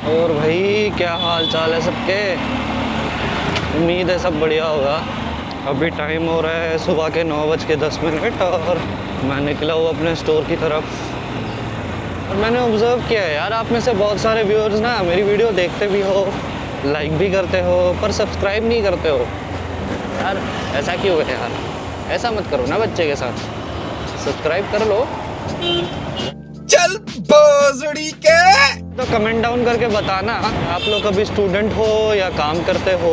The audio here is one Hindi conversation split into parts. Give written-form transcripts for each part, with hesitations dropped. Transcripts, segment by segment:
और भाई क्या हाल चाल है सबके। उम्मीद है सब बढ़िया होगा। अभी टाइम हो रहा है सुबह के 9:10 और मैं निकला हूँ अपने स्टोर की तरफ। और मैंने ऑब्ज़र्व किया है यार, आप में से बहुत सारे व्यूअर्स ना मेरी वीडियो देखते भी हो, लाइक भी करते हो, पर सब्सक्राइब नहीं करते हो। यार ऐसा क्यों है यार, ऐसा मत करो ना बच्चे के साथ, सब्सक्राइब कर लो। चल बोजड़ी के तो कमेंट डाउन करके बताना आप लोग अभी स्टूडेंट हो या काम करते हो,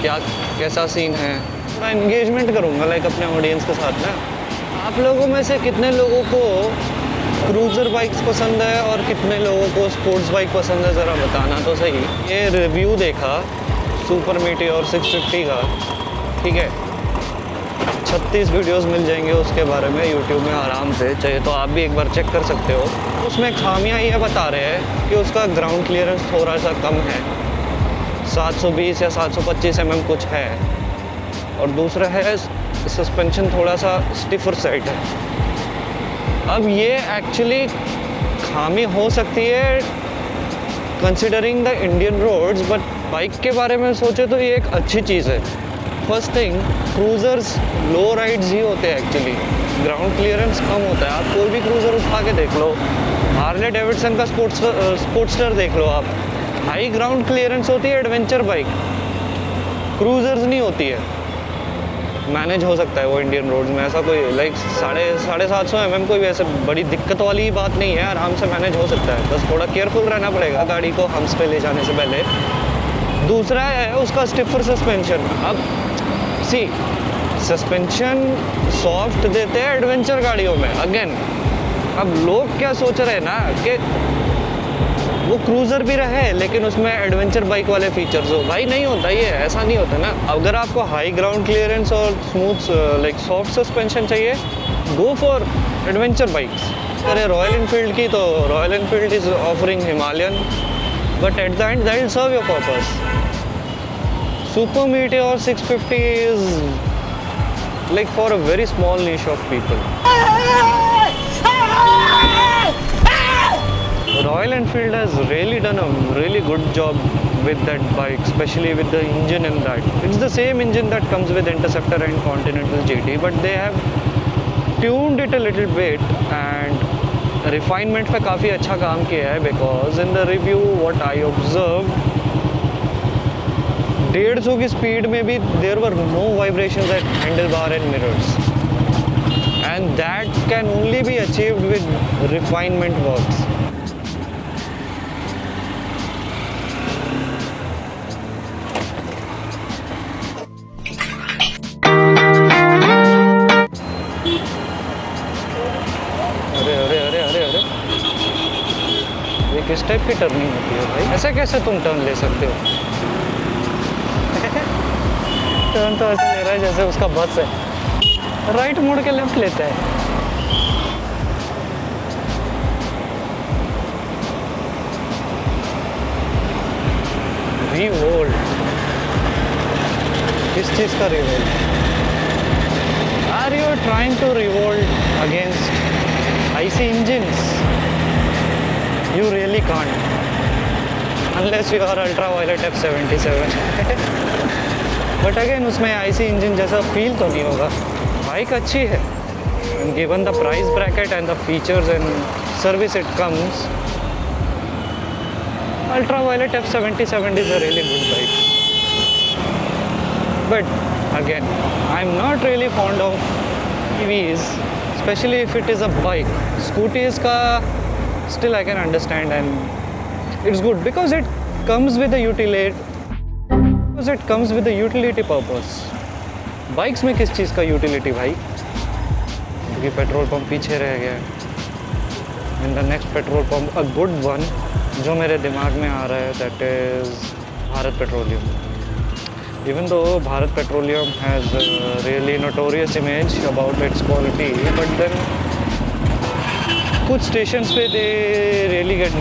क्या कैसा सीन है। मैं एंगेजमेंट करूँगा लाइक अपने ऑडियंस के साथ ना। आप लोगों में से कितने लोगों को क्रूज़र बाइक्स पसंद है और कितने लोगों को स्पोर्ट्स बाइक पसंद है, ज़रा बताना तो सही। ये रिव्यू देखा सुपर मीटियोर 650 का, ठीक है। 36 वीडियोस मिल जाएंगे उसके बारे में यूट्यूब में आराम से, चाहे तो आप भी एक बार चेक कर सकते हो। उसमें खामियां ये बता रहे हैं कि उसका ग्राउंड क्लियरेंस थोड़ा सा कम है, 720 या 725 mm कुछ है। और दूसरा है सस्पेंशन थोड़ा सा स्टिफर साइड है। अब ये एक्चुअली खामी हो सकती है considering the Indian roads, but bike के बारे में सोचे तो ये एक अच्छी चीज़ है। फर्स्ट थिंग, क्रूज़र्स लो राइड्स ही होते हैं एक्चुअली, ग्राउंड क्लियरेंस कम होता है। आप कोई भी क्रूज़र उठा के देख लो, हार्ले डेविडसन का स्पोर्ट्स्टर देख लो आप, हाई ग्राउंड क्लियरेंस होती है एडवेंचर बाइक, क्रूज़र्स नहीं होती है। मैनेज हो सकता है वो इंडियन रोड्स में, ऐसा कोई लाइक 750 mm कोई ऐसे बड़ी दिक्कत वाली बात नहीं है, आराम से मैनेज हो सकता है। बस थोड़ा केयरफुल रहना पड़ेगा गाड़ी को हम्प्स पे ले जाने से पहले। दूसरा है उसका स्टिफर सस्पेंशन। अब सी सस्पेंशन सॉफ्ट देते हैं एडवेंचर गाड़ियों में अगेन। अब लोग क्या सोच रहे हैं ना कि वो क्रूज़र भी रहे लेकिन उसमें एडवेंचर बाइक वाले फीचर्स हो। भाई नहीं होता ये, ऐसा नहीं होता ना। अगर आपको हाई ग्राउंड क्लियरेंस और स्मूथ लाइक सॉफ्ट सस्पेंशन चाहिए, गो फॉर एडवेंचर बाइक्स। अरे रॉयल इनफील्ड की तो Royal Enfield is offering Himalayan, but at the end that will serve your purpose. Super Meteor 650 is like for a very small niche of people. Royal Enfield has really done a really good job with that bike, especially with the engine in that. It's the same engine that comes with Interceptor and Continental GT, but they have tuned it a little bit and refinement पे काफ़ी अच्छा काम किया है, because in the review what I observed, 150 की स्पीड में भी there were no vibrations at handle bar and mirrors, and that can only be achieved with refinement works. अरे अरे अरे अरे अरे, ये किस टाइप की टर्निंग होती है भाई? ऐसा कैसे तुम टर्न ले सकते हो? टर्न तो ऐसे ले रहा है जैसे उसका बस है, राइट मोड़ के लेफ्ट लेता है। रिवोल्ट, किस चीज़ का revolt? Are you trying to revolt against IC engines? You really can't unless you are Ultraviolette F77। But again उसमें आईसी इंजन जैसा फील तो नहीं होगा। बाइक अच्छी है, given the price bracket and the features and service it comes, Ultraviolette F77 is a really good bike. But again I am not really fond of EVs, especially if it is a bike. Scooties का still I can understand and it's good because it comes with a utility purpose. Bikes में किस चीज़ का यूटिलिटी भाई? क्योंकि पेट्रोल पंप पीछे रह गया है। In the next petrol pump, a good one जो मेरे दिमाग में आ रहा है, that is Bharat Petroleum. Even though Bharat Petroleum has really notorious image about its quality, but then कुछ स्टेशंस पे they really get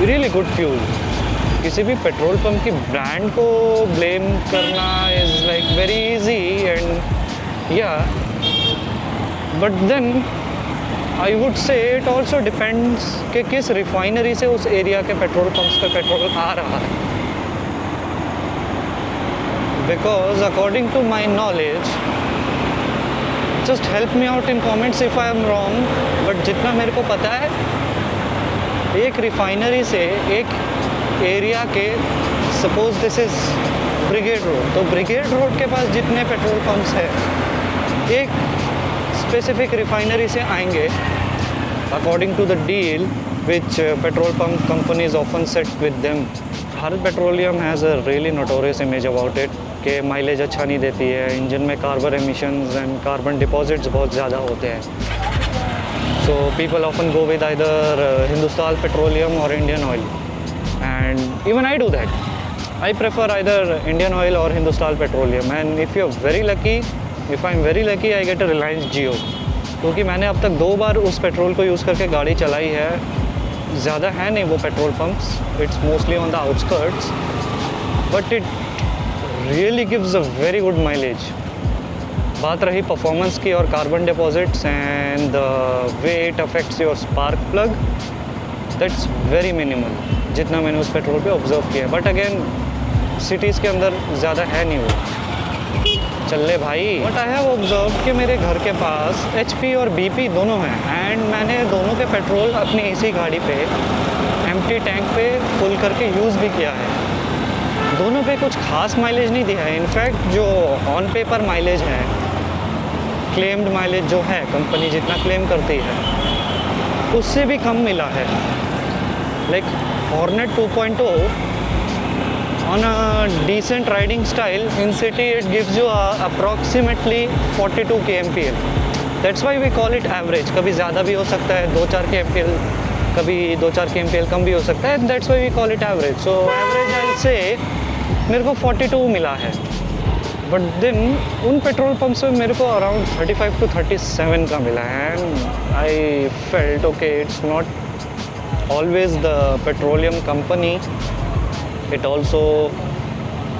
really good fuel. किसी भी पेट्रोल पंप की ब्रांड को ब्लेम करना is like very easy and yeah, but then I would say it also depends कि किस रिफाइनरी से उस एरिया के पेट्रोल पंप्स पे पेट्रोल आ रहा है. Because according to my knowledge, just help me out in comments if I am wrong, but जितना मेरे को पता है, एक रिफाइनरी से एक एरिया के, suppose this is brigade road, तो ब्रिगेड रोड के पास जितने पेट्रोल पंप्स है एक स्पेसिफिक रिफाइनरी से आएंगे according to the deal which petrol pump companies often set with them. Bharat Petroleum has a really notorious image about it कि माइलेज अच्छा नहीं देती है, इंजन में carbon emissions and carbon deposits बहुत ज़्यादा होते हैं. So people often go with either Hindustan Petroleum or Indian Oil, and even I do that. I prefer either Indian Oil or Hindustan Petroleum, and if you're very lucky, if I'm very lucky, I get a Reliance Jio, क्योंकि मैंने अब तक 2 बार उस पेट्रोल को यूज़ करके गाड़ी चलाई है. ज़्यादा है नहीं वो petrol pumps, it's mostly on the outskirts, but it really gives a very good mileage. बात रही परफॉर्मेंस की और carbon deposits and the way it affects your spark plug, that's very minimal जितना मैंने उस पेट्रोल पे ऑब्जर्व किया. बट अगेन सिटीज़ के अंदर ज़्यादा है नहीं वो. चल ले भाई. बट आई हैव ऑब्जर्व कि मेरे घर के पास HP और BP दोनों हैं, एंड मैंने दोनों के पेट्रोल अपनी इसी गाड़ी पे एम्प्टी टैंक पे फुल करके यूज़ भी किया है. दोनों पे कुछ खास माइलेज नहीं दिया है. इनफैक्ट जो ऑन पेपर माइलेज है, क्लेम्ड माइलेज जो है, कंपनी जितना क्लेम करती है उससे भी कम मिला है. Like Hornet 2.0 on a decent riding style in city, it gives you approximately 42 kmpl. That's why we call it average. कभी ज़्यादा भी हो सकता है, 2-4 kmpl, कभी 2-4 kmpl कम भी हो सकता है. That's why we call it average. So average I'll say मेरे को 42 मिला है. But then उन पेट्रोल पंप्स में मेरे को अराउंड 35 to 37 का मिला है. And I felt okay, it's not always the petroleum company, it also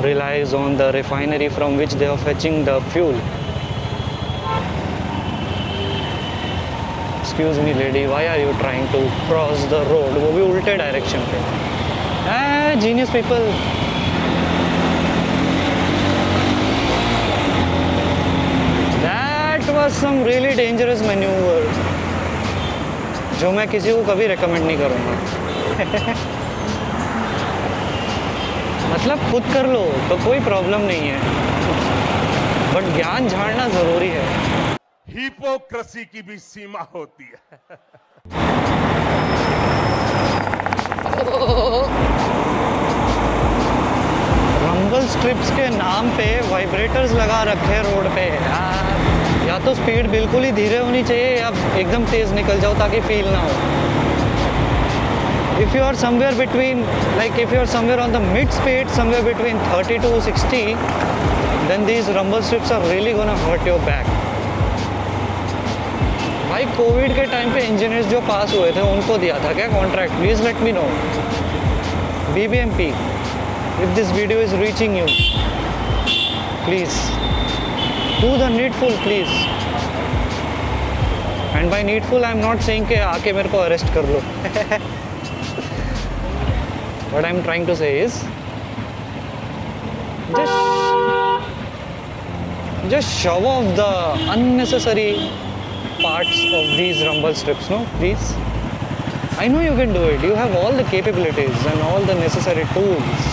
relies on the refinery from which they are fetching the fuel. Excuse me lady, why are you trying to cross the road? वो भी उल्टे डायरेक्शन पे. Genius people. That was some really dangerous maneuver जो मैं किसी को कभी रेकमेंड नहीं करूँगा. मतलब खुद कर लो तो कोई प्रॉब्लम नहीं है, बट ज्ञान झाड़ना ज़रूरी है. हिपोक्रेसी की भी सीमा होती है. रंबल स्ट्रिप्स के नाम पे वाइब्रेटर्स लगा रखे रोड पे यार. या तो स्पीड बिल्कुल ही धीरे होनी चाहिए या एकदम तेज़ निकल जाओ ताकि फील ना हो. If you are somewhere between, like if you are somewhere on the mid speed, somewhere between 30 to 60, then these rumble strips are really gonna hurt your back. भाई कोविड के टाइम पे इंजीनियर्स जो पास हुए थे उनको दिया था क्या contract? Please let me know. BBMP, if this video is reaching you, please do the needful, please. And by needful I am not saying कि आके मेरे को अरेस्ट कर लो. What I am trying to say is just shove off the unnecessary parts of these rumble strips, no, please. I know you can do it. You have all the capabilities and all the necessary tools.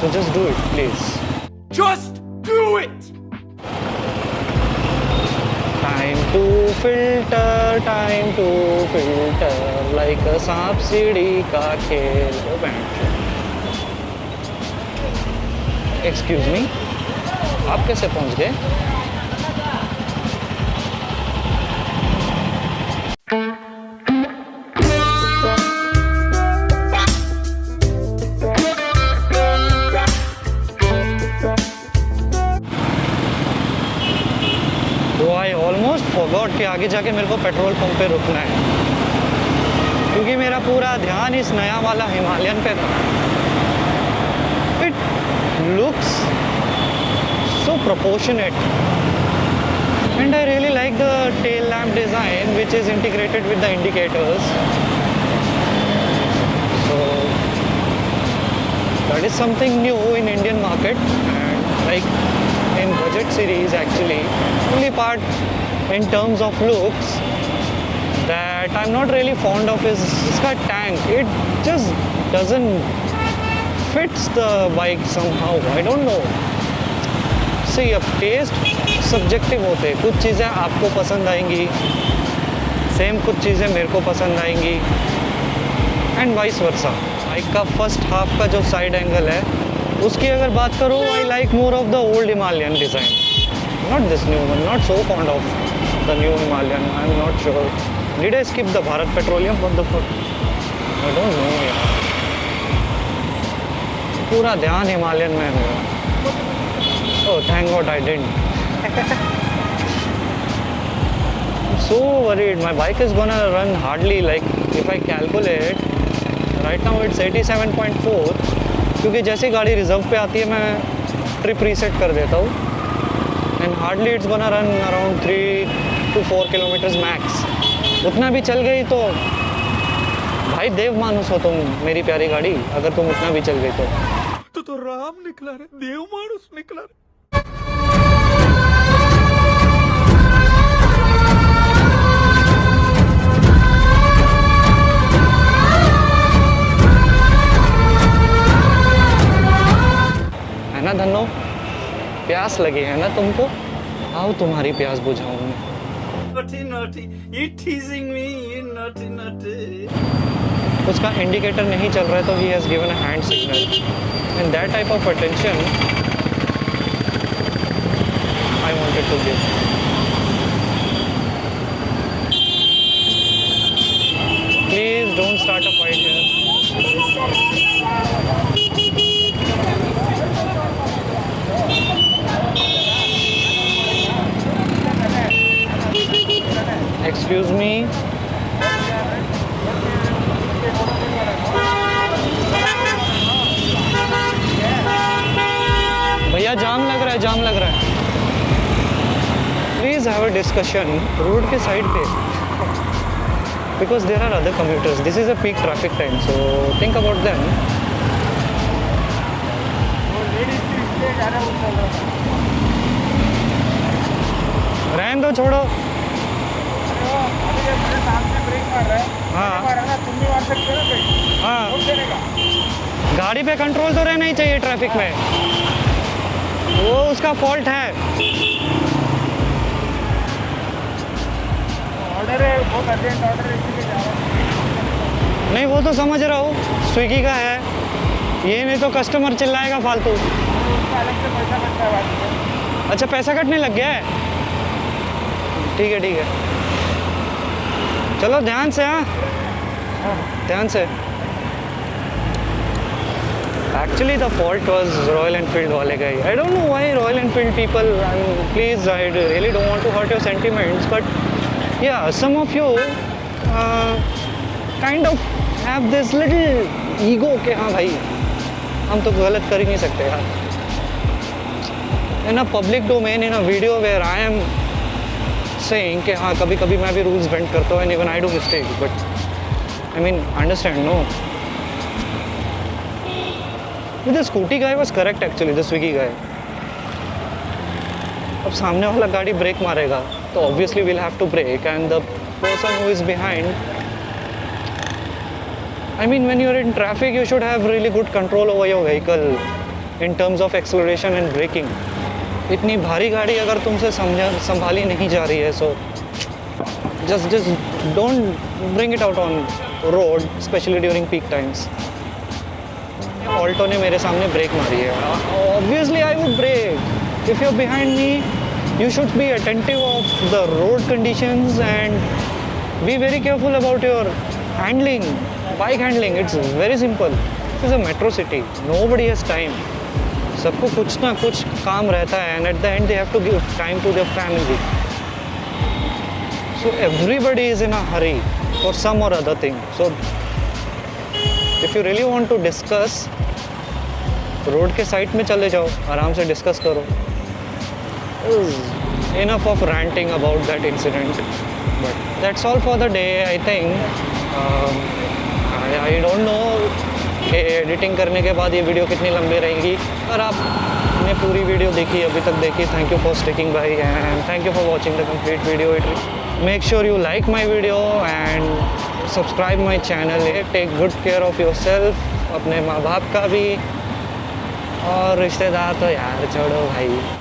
So just do it, please. Just do it. Time to filter like a सांप सीढ़ी का खेल. Oh man. Excuse me, आप कैसे पहुंच गए? कि आगे जाके मेरे को पेट्रोल पंप पे रुकना है, क्योंकि मेरा पूरा ध्यान इस नया वाला हिमालयन पे था. It looks so proportionate. And I really like the tail lamp design, which is integrated with the indicators. So that is something new in Indian market, and like in budget series actually. Only part in terms of looks that I'm not really fond of is iska tank. It just doesn't fits the bike somehow. I don't know. See, अब टेस्ट सब्जेक्टिव होते हैं. कुछ चीज़ें आपको पसंद आएंगी, सेम कुछ चीज़ें मेरे को पसंद आएंगी, एंड वाइस वर्सा. बाइक का फर्स्ट हाफ का जो साइड एंगल है उसकी अगर बात करूँ, I like more of the old Himalayan design, not this new one. Not so fond of the new Himalayan. I am not sure. Did I skip the Bharat petroleum? What the fuck? I don't no यार. पूरा ध्यान हिमालयन में है मेरा. Oh, thank God I didn't. I'm so worried. My bike is gonna run hardly, like if I calculate, right now it's 87.4. क्योंकि जैसे गाड़ी रिजर्व पे आती है मैं ट्रिप रीसेट कर देता हूँ. And hardly it's gonna run around 3 to 4 kilometers max. उतना भी चल गई तो भाई देव मानुस हो तुम, मेरी प्यारी गाड़ी. अगर तुम उतना भी चल गई तो राम निकला रे, देव मानुस निकला रे. है ना धन्नो, प्यास लगी है ना तुमको? आओ तुम्हारी प्यास बुझाऊं मैं. Naughty, naughty, you teasing me, you naughty, naughty. उसका इंडिकेटर नहीं चल रहा है तो ही has given a hand signal. And that type of attention I wanted to give. Please don't start a fight here. Excuse me. भैया जाम लग रहा है, जाम लग रहा है. Please have a discussion road के साइड पे, because there are other commuters. This is a peak traffic time, so think about them. रहने दो, छोड़ो. हाँ हाँ, गाड़ी पे कंट्रोल तो रहना ही चाहिए ट्रैफिक में. वो उसका फॉल्ट है. ऑर्डर है, बहुत अर्जेंट ऑर्डर है, इसलिए जा रहा हूँ. नहीं वो तो समझ रहा हूँ, स्विगी का है ये, नहीं तो कस्टमर चिल्लाएगा फालतू. उसका अलग से पैसा कटता है बाकी. अच्छा पैसा कटने लग गया है. ठीक है ठीक है, चलो ध्यान से. हाँ ध्यान से. Actually the fault was Royal Enfield वाले का ही. I don't know why Royal Enfield people, please I really don't want to hurt your sentiments, but yeah some of you kind of have this little ego कि हाँ भाई हम तो गलत कर ही नहीं सकते यार. In a public domain, in a video where I am saying कि हाँ कभी कभी मैं भी रूल्स बेंड करता हूँ, and even I do mistakes, but I mean understand, no. The scooty guy was correct actually, the Swiggy guy. अब सामने वाला गाड़ी ब्रेक मारेगा तो obviously we'll have to brake, and the person who is behind, I mean when you're in traffic you should have really good control over your vehicle in terms of acceleration and braking. इतनी भारी गाड़ी अगर तुमसे संभाली नहीं जा रही है, सो just don't bring it out on road, especially during peak times. Alto ने मेरे सामने ब्रेक मारी है. Obviously I would brake. If you're behind me, you should be attentive of the road conditions and be very careful about your handling, bike handling. It's very simple. This is a metro city. Nobody has time. सबको कुछ ना कुछ काम रहता है, and at the end they have to give time to their family. So everybody is in a hurry for some or other thing. So if you really want to discuss, road के साइड में चले जाओ, आराम से डिस्कस करो. enough of ranting about that incident. But that's all for the day, I think. I don't know कि एडिटिंग करने के बाद ये वीडियो कितनी लंबी रहेगी। अगर आपने पूरी वीडियो देखी, अभी तक देखी, thank you for sticking by and thank you for watching the complete video. Make sure you like my video and subscribe my channel. Take good care of your self, अपने माँ बाप का भी, और रिश्तेदार तो यार छोड़ो भाई।